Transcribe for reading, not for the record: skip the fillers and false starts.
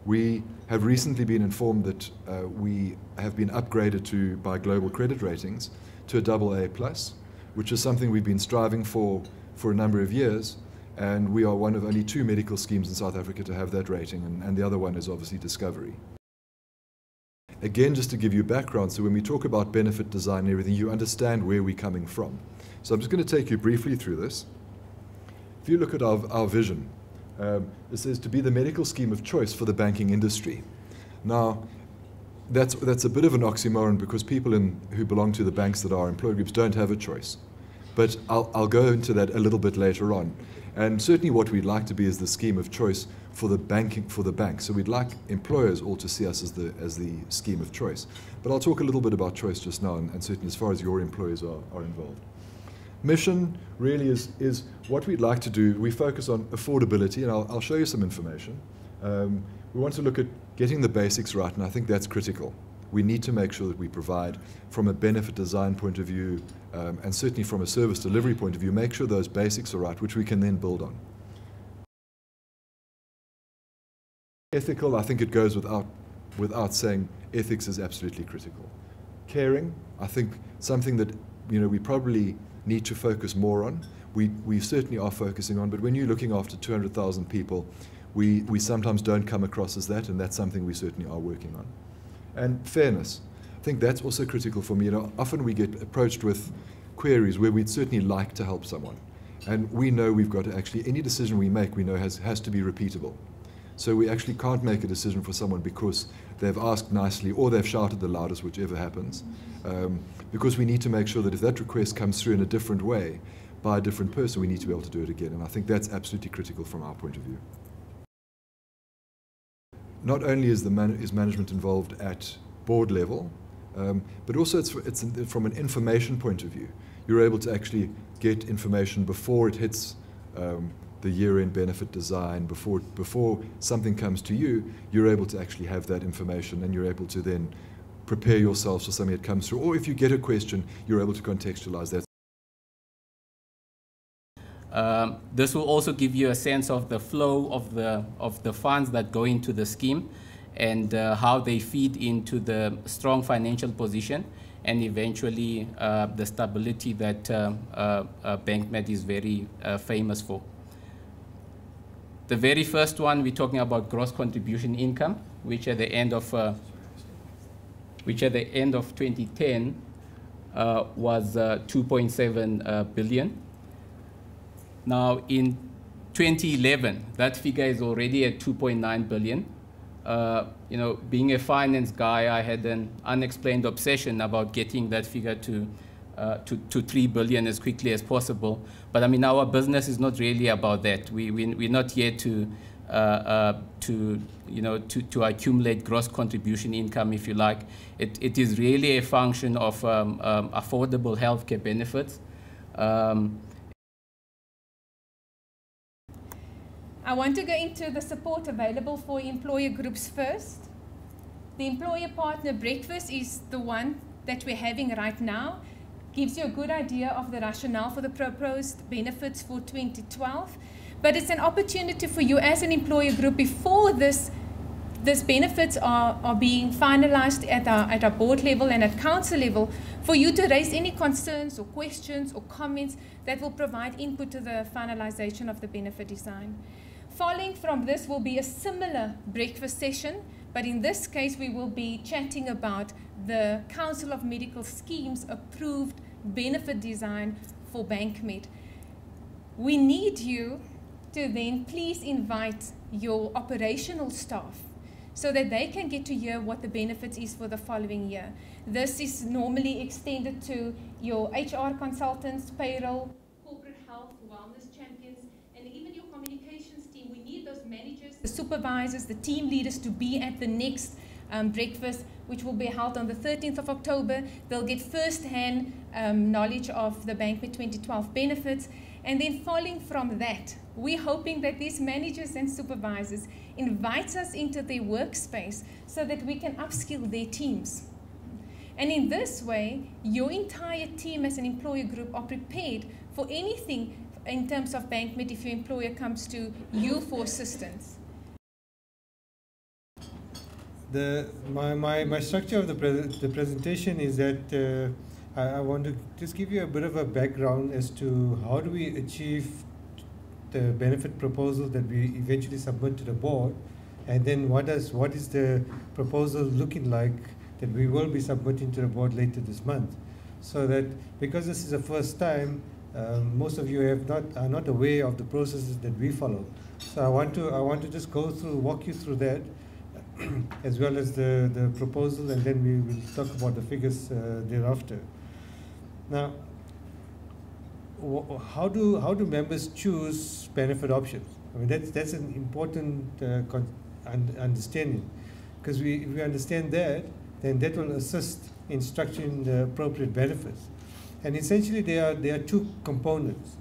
We have recently been informed that we have been upgraded by global credit ratings to a AA+, which is something we've been striving for a number of years, and we are one of only 2 medical schemes in South Africa to have that rating, and the other one is obviously Discovery. Again, just to give you background, so when we talk about benefit design and everything, you understand where we're coming from. So I'm just going to take you briefly through this. If you look at our vision, it says to be the medical scheme of choice for the banking industry. Now, that's a bit of an oxymoron because people who belong to the banks that are employer groups don't have a choice. But I'll go into that a little bit later on. And certainly what we'd like to be is the scheme of choice for the bank. So we'd like employers all to see us as the scheme of choice. But I'll talk a little bit about choice just now, and certainly as far as your employees are involved. Mission really is what we'd like to do. We focus on affordability, and I'll show you some information. We want to look at getting the basics right, and I think that's critical. We need to make sure that we provide, from a benefit design point of view, and certainly from a service delivery point of view, make sure those basics are right, which we can then build on. Ethical, I think it goes without saying, ethics is absolutely critical. Caring, I think something that we probably need to focus more on. We certainly are focusing on, but when you're looking after 200,000 people, we sometimes don't come across as that, and that's something we certainly are working on. And fairness, I think that's also critical for me. Often we get approached with queries where we'd certainly like to help someone, and we know we've got to actually, any decision we make, we know has to be repeatable. So we actually can't make a decision for someone because they've asked nicely or they've shouted the loudest, whichever happens, because we need to make sure that if that request comes through in a different way by a different person, we need to be able to do it again, and I think that's absolutely critical from our point of view. Not only is management involved at board level, but also it's from an information point of view. You're able to actually get information before it hits the year-end benefit design, before something comes to you. You're able to actually have that information, and you're able to then prepare yourselves for something that comes through. Or if you get a question, you're able to contextualize that. This will also give you a sense of the flow of the funds that go into the scheme, and how they feed into the strong financial position, and eventually the stability that Bankmed is very famous for. The very first one, we're talking about gross contribution income, which at the end of 2010 was 2.7 billion. Now, in 2011, that figure is already at 2.9 billion. Being a finance guy, I had an unexplained obsession about getting that figure to 3 billion as quickly as possible. But I mean, our business is not really about that. We're not here to accumulate gross contribution income, if you like. It is really a function of affordable healthcare benefits. I want to go into the support available for employer groups first. The employer partner breakfast is the one that we're having right now. Gives you a good idea of the rationale for the proposed benefits for 2012. But it's an opportunity for you as an employer group, before these benefits are being finalized at our board level and at council level, for you to raise any concerns or questions or comments that will provide input to the finalization of the benefit design. Following from this will be a similar breakfast session, but in this case we will be chatting about the Council of Medical Schemes approved benefit design for Bankmed. We need you to then please invite your operational staff so that they can get to hear what the benefits is for the following year. This is normally extended to your HR consultants, payroll, corporate health, wellness champions, and even your communications team. We need those managers, the supervisors, the team leaders to be at the next breakfast, which will be held on the 13th of October. They'll get first-hand knowledge of the Bankmed 2012 benefits. And then following from that, we're hoping that these managers and supervisors invite us into their workspace so that we can upskill their teams. And in this way, your entire team as an employer group are prepared for anything in terms of Bankmed if your employer comes to you for assistance. My structure of the presentation is that I want to just give you a bit of a background as to how do we achieve the benefit proposal that we eventually submit to the board, and then what is the proposal looking like that we will be submitting to the board later this month. So that because this is the first time, most of you are not aware of the processes that we follow. So I want to just walk you through that, as well as the proposal, and then we will talk about the figures thereafter. Now, how do members choose benefit options? I mean, that's an important understanding, because if we understand that, then that will assist in structuring the appropriate benefits. And essentially, there are two components.